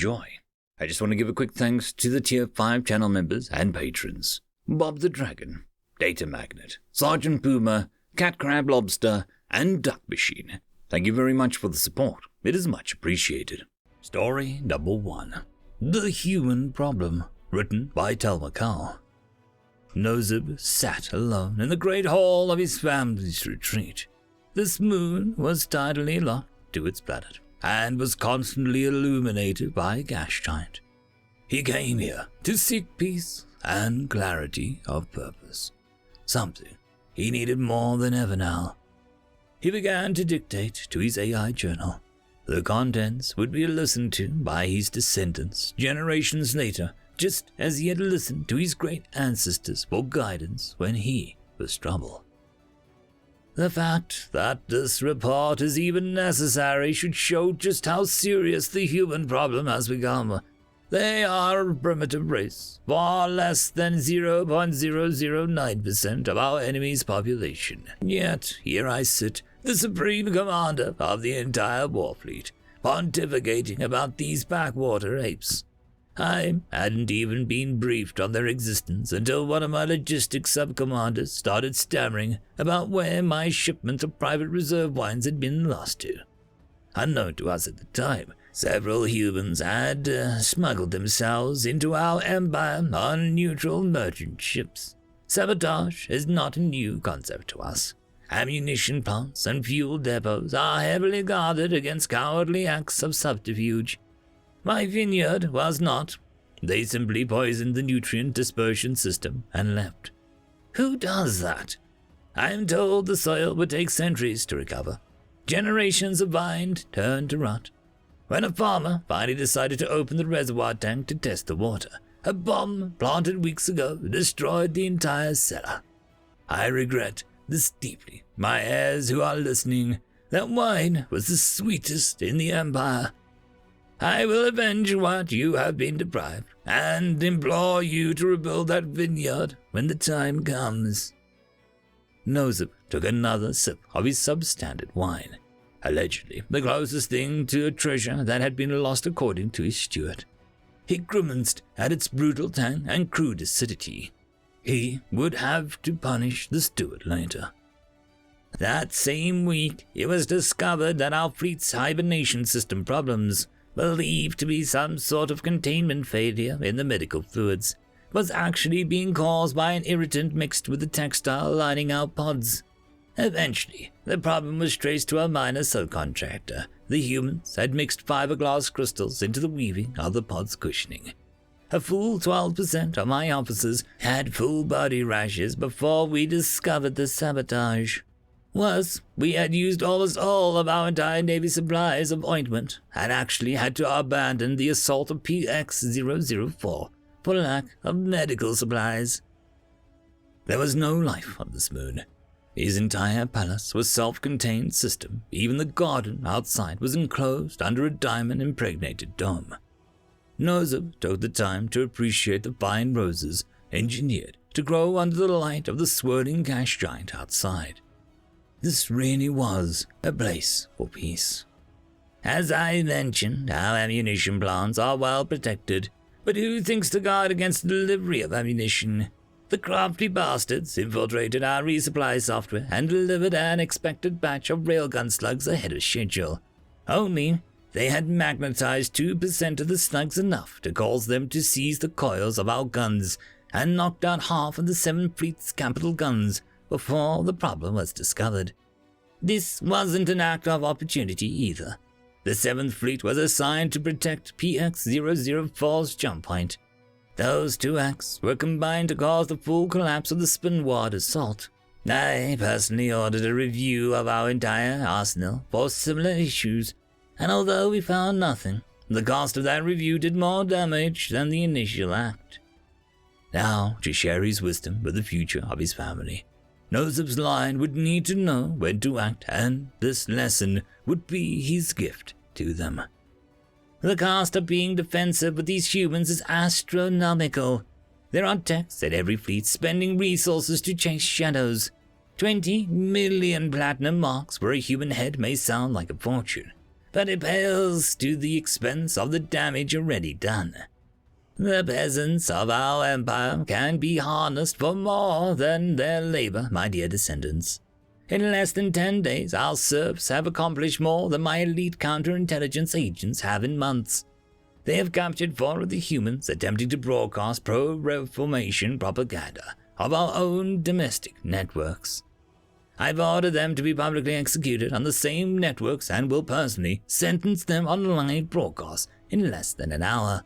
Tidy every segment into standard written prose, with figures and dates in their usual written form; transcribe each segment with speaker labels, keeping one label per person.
Speaker 1: Joy. I just want to give a quick thanks to the Tier 5 channel members and patrons. Bob the Dragon, Datamagnet, Sergeant Puma, Cat Crab Lobster, and Duck Machine. Thank you very much for the support. It is much appreciated. Story number 1. The Human Problem, written by Telmakal. Nozib sat alone in the great hall of his family's retreat. This moon was tidally locked to its planet, and was constantly illuminated by a gas giant. He came here to seek peace and clarity of purpose, something he needed more than ever now. He began to dictate to his AI journal. The contents would be listened to by his descendants generations later, just as he had listened to his great ancestors for guidance when he was troubled. The fact that this report is even necessary should show just how serious the human problem has become. They are a primitive race, far less than 0.009% of our enemy's population. Yet, here I sit, the supreme commander of the entire war fleet, pontificating about these backwater apes. I hadn't even been briefed on their existence until one of my logistics sub-commanders started stammering about where my shipment of private reserve wines had been lost to. Unknown to us at the time, several humans had smuggled themselves into our empire on neutral merchant ships. Sabotage is not a new concept to us. Ammunition plants and fuel depots are heavily guarded against cowardly acts of subterfuge. My vineyard was not. They simply poisoned the nutrient dispersion system and left. Who does that? I am told the soil would take centuries to recover. Generations of vine turned to rot. When a farmer finally decided to open the reservoir tank to test the water, a bomb planted weeks ago destroyed the entire cellar. I regret this deeply, my heirs who are listening. That wine was the sweetest in the empire. I will avenge what you have been deprived, and implore you to rebuild that vineyard when the time comes. Nozib took another sip of his substandard wine, allegedly the closest thing to a treasure that had been lost according to his steward. He grimaced at its brutal tang and crude acidity. He would have to punish the steward later. That same week, it was discovered that our fleet's hibernation system problems, believed to be some sort of containment failure in the medical fluids, was actually being caused by an irritant mixed with the textile lining our pods. Eventually, the problem was traced to a minor subcontractor. The humans had mixed fiberglass crystals into the weaving of the pod's cushioning. A full 12% of my officers had full body rashes before we discovered the sabotage. Worse, we had used almost all of our entire Navy supplies of ointment and actually had to abandon the assault of PX-004 for lack of medical supplies. There was no life on this moon. His entire palace was a self-contained system. Even the garden outside was enclosed under a diamond-impregnated dome. Nozib took the time to appreciate the fine roses engineered to grow under the light of the swirling gas giant outside. This really was a place for peace. As I mentioned, our ammunition plants are well protected, but who thinks to guard against the delivery of ammunition? The crafty bastards infiltrated our resupply software and delivered an expected batch of railgun slugs ahead of schedule. Only they had magnetized 2% of the slugs enough to cause them to seize the coils of our guns and knocked out half of the 7th Fleet's capital guns before the problem was discovered. This wasn't an act of opportunity either. The 7th Fleet was assigned to protect PX-004's jump point. Those two acts were combined to cause the full collapse of the Spinward assault. I personally ordered a review of our entire arsenal for similar issues, and although we found nothing, the cost of that review did more damage than the initial act. Now to share his wisdom with the future of his family. Nozib's line would need to know when to act, and this lesson would be his gift to them. The cost of being defensive with these humans is astronomical. There are techs at every fleet spending resources to chase shadows. 20 million platinum marks for a human head may sound like a fortune, but it pales to the expense of the damage already done. The peasants of our empire can be harnessed for more than their labor, my dear descendants. In less than 10 days, our serfs have accomplished more than my elite counterintelligence agents have in months. They have captured 4 of the humans attempting to broadcast pro-reformation propaganda of our own domestic networks. I've ordered them to be publicly executed on the same networks and will personally sentence them on live broadcasts in less than an hour.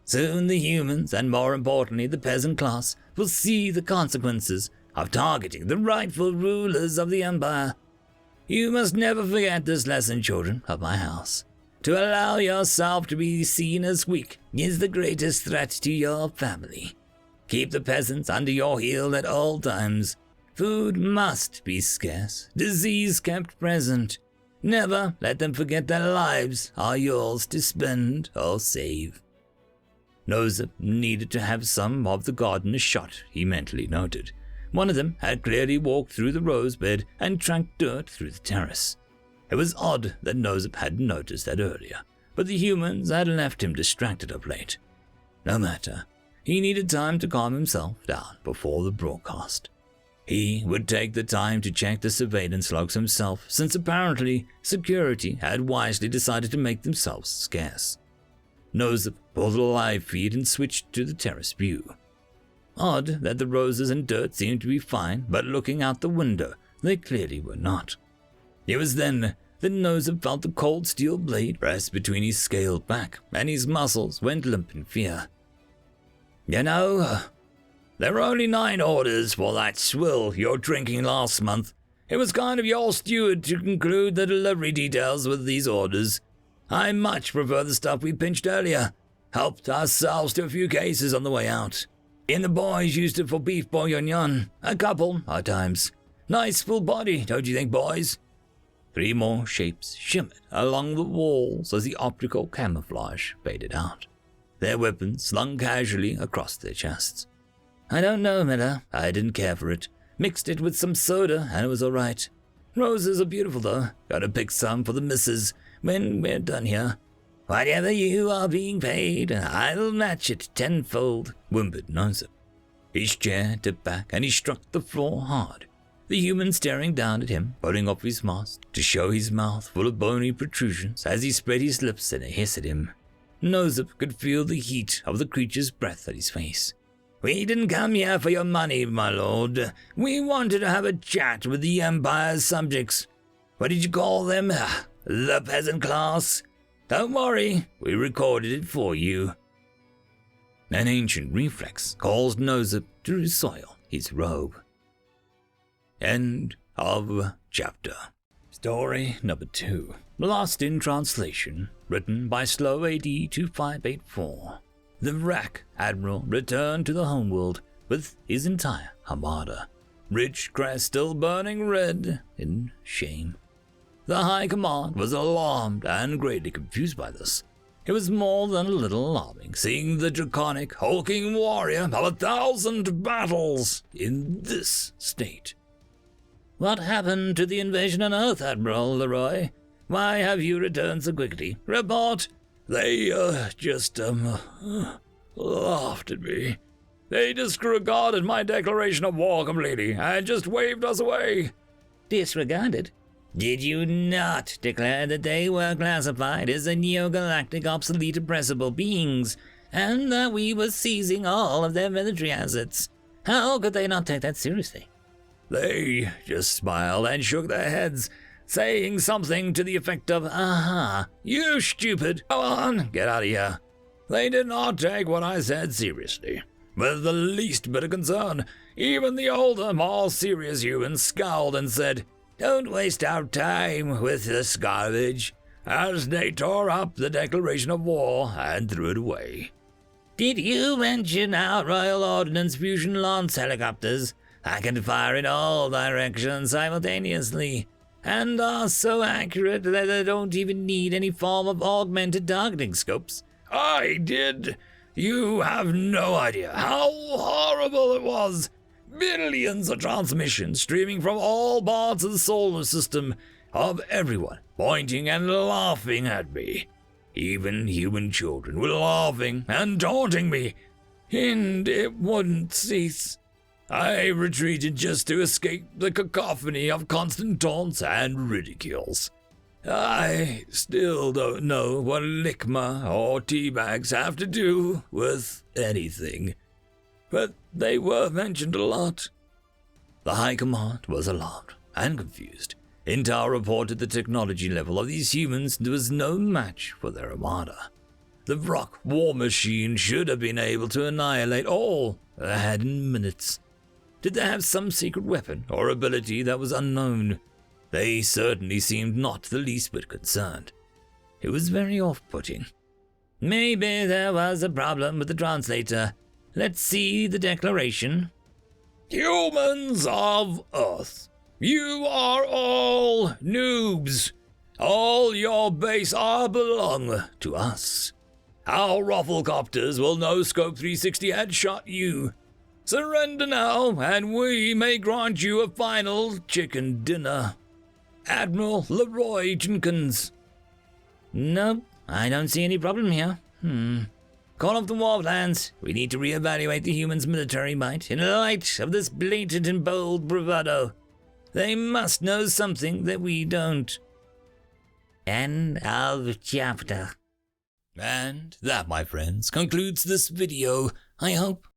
Speaker 1: Soon the humans, and more importantly the peasant class, will see the consequences of targeting the rightful rulers of the empire. You must never forget this lesson, children of my house. To allow yourself to be seen as weak is the greatest threat to your family. Keep the peasants under your heel at all times. Food must be scarce, disease kept present. Never let them forget their lives are yours to spend or save. Nozip needed to have some of the gardeners shot, he mentally noted. One of them had clearly walked through the rose bed and tracked dirt through the terrace. It was odd that Nozip hadn't noticed that earlier, but the humans had left him distracted of late. No matter, he needed time to calm himself down before the broadcast. He would take the time to check the surveillance logs himself, since apparently security had wisely decided to make themselves scarce. Nozip pulled a live feed and switched to the terrace view. Odd that the roses and dirt seemed to be fine, but looking out the window, they clearly were not. It was then that Nozip felt the cold steel blade rest between his scaled back, and his muscles went limp in fear. You know, there were only 9 orders for that swill you're drinking last month. It was kind of your steward to conclude the delivery details with these orders. I much prefer the stuff we pinched earlier. Helped ourselves to a few cases on the way out. And the boys used it for beef bourguignon. A couple, at times. Nice full body, don't you think, boys? 3 more shapes shimmered along the walls as the optical camouflage faded out. Their weapons slung casually across their chests. I don't know, Miller. I didn't care for it. Mixed it with some soda and it was all right. Roses are beautiful, though. Gotta pick some for the missus when we're done here. Whatever you are being paid, I'll match it tenfold, whimpered Nozip. His chair tipped back and he struck the floor hard, the human staring down at him, pulling off his mask to show his mouth full of bony protrusions as he spread his lips in a hiss at him. Nozip could feel the heat of the creature's breath at his face. We didn't come here for your money, my lord. We wanted to have a chat with the Empire's subjects. What did you call them? The peasant class? Don't worry, we recorded it for you. An ancient reflex caused Nozip to soil his robe. End of chapter. Story number 2. Lost in Translation, written by Slow AD 2584. The wreck admiral returned to the homeworld with his entire armada, rich crest still burning red in shame. The High Command was alarmed and greatly confused by this. It was more than a little alarming seeing the draconic, hulking warrior of 1,000 battles in this state. What happened to the invasion on Earth, Admiral Leroy? Why have you returned so quickly? Report! They, just laughed at me. They disregarded my declaration of war completely and just waved us away. Disregarded? Did you not declare that they were classified as a neo-galactic obsolete oppressible beings, and that we were seizing all of their military assets? How could they not take that seriously? They just smiled and shook their heads, saying something to the effect of, aha, you stupid, go on, get out of here. They did not take what I said seriously, with the least bit of concern. Even the older, more serious humans scowled and said, don't waste our time with this garbage, as they tore up the declaration of war and threw it away. Did you mention our Royal Ordnance Fusion Lance helicopters? I can fire in all directions simultaneously, and are so accurate that I don't even need any form of augmented targeting scopes. I did. You have no idea how horrible it was. Billions of transmissions streaming from all parts of the solar system of everyone pointing and laughing at me. Even human children were laughing and taunting me, and it wouldn't cease. I retreated just to escape the cacophony of constant taunts and ridicules. I still don't know what Lickma or teabags have to do with anything, but they were mentioned a lot. The High Command was alarmed and confused. Intel reported the technology level of these humans was no match for their armada. The Vrock war machine should have been able to annihilate all they had in minutes. Did they have some secret weapon or ability that was unknown? They certainly seemed not the least bit concerned. It was very off-putting. Maybe there was a problem with the translator. Let's see the declaration. Humans of Earth, you are all noobs. All your base are belong to us. Our Rufflecopters will no-scope 360 headshot you. Surrender now, and we may grant you a final chicken dinner. Admiral Leroy Jenkins. Nope, I don't see any problem here. Call off the war plans. We need to reevaluate the humans' military might in light of this blatant and bold bravado. They must know something that we don't. End of chapter. And that, my friends, concludes this video. I hope